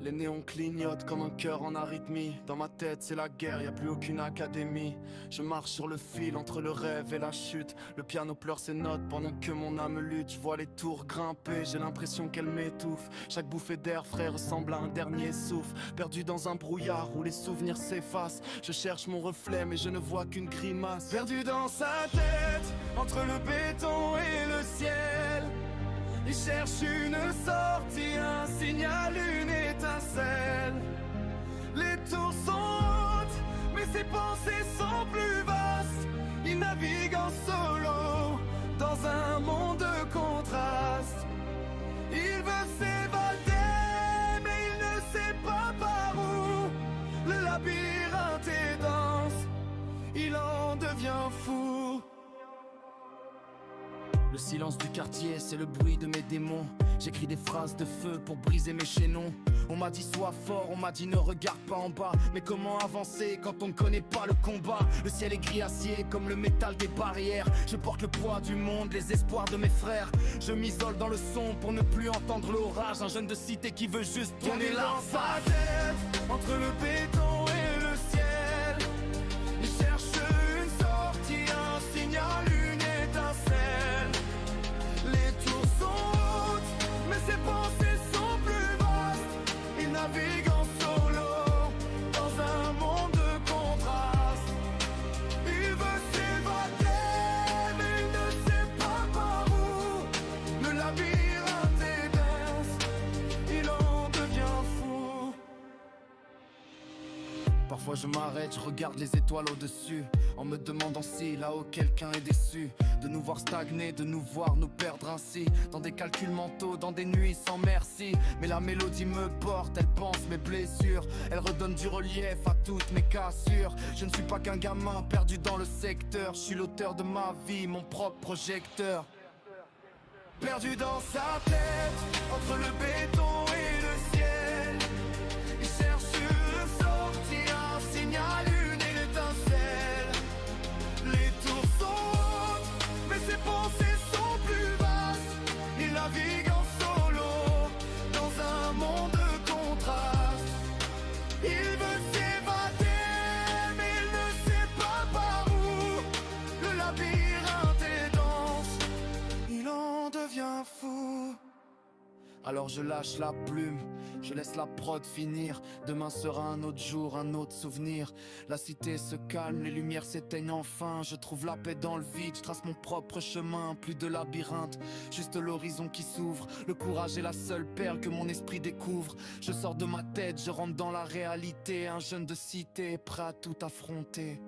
Les néons clignotent comme un cœur en arythmie. Dans ma tête c'est la guerre, y a plus aucune académie. Je marche sur le fil entre le rêve et la chute. Le piano pleure ses notes pendant que mon âme lutte. Je vois les tours grimper, j'ai l'impression qu'elle m'étouffe. Chaque bouffée d'air frais ressemble à un dernier souffle. Perdu dans un brouillard où les souvenirs s'effacent. Je cherche mon reflet mais je ne vois qu'une grimace. Perdu dans sa tête, entre le béton et le ciel. Il cherche une sortie, un signal, une étincelle. Les tours sont hautes, mais ses pensées sont plus vastes. Il navigue en solo, dans un monde de contrastes. Il veut s'évader, mais il ne sait pas par où. Le labyrinthe est dense, il en devient fou. Le silence du quartier, c'est le bruit de mes démons. J'écris des phrases de feu pour briser mes chaînons. On m'a dit sois fort, on m'a dit ne regarde pas en bas. Mais comment avancer quand on ne connaît pas le combat? Le ciel est gris acier comme le métal des barrières. Je porte le poids du monde, les espoirs de mes frères. Je m'isole dans le son pour ne plus entendre l'orage. Un jeune de cité qui veut juste tourner la sa tête, entre le béton et le ciel. Il cherche une sortie, un signal, une étincelle. Les tours sont hautes, mais ses pensées sont plus vastes. Il navigue en solo, dans un monde de contrastes. Il veut s'évader, mais il ne sait pas par où. Le labyrinthe est dense, il en devient fou. Parfois je m'arrête, je regarde les étoiles au-dessus, en me demandant si là-haut quelqu'un est déçu de nous voir stagner, de nous voir nous perdre ainsi, dans des calculs mentaux, dans des nuits sans merci. Mais la mélodie me porte, elle pense mes blessures, elle redonne du relief à toutes mes cassures. Je ne suis pas qu'un gamin perdu dans le secteur, je suis l'auteur de ma vie, mon propre projecteur. Perdu dans sa tête, entre le béton et le ciel. Il cherche une sortie, un signal, une étincelle. Les tours sont hautes, mais ses pensées sont plus vastes. Il navigue en solo, dans un monde de contrastes. Il veut s'évader, mais il ne sait pas par où. Le labyrinthe est dense, il en devient fou. Alors je lâche la plume, je laisse la prod finir. Demain sera un autre jour, un autre souvenir. La cité se calme, les lumières s'éteignent enfin. Je trouve la paix dans le vide, je trace mon propre chemin. Plus de labyrinthe, juste l'horizon qui s'ouvre. Le courage est la seule perle que mon esprit découvre. Je sors de ma tête, je rentre dans la réalité. Un jeune de cité, prêt à tout affronter.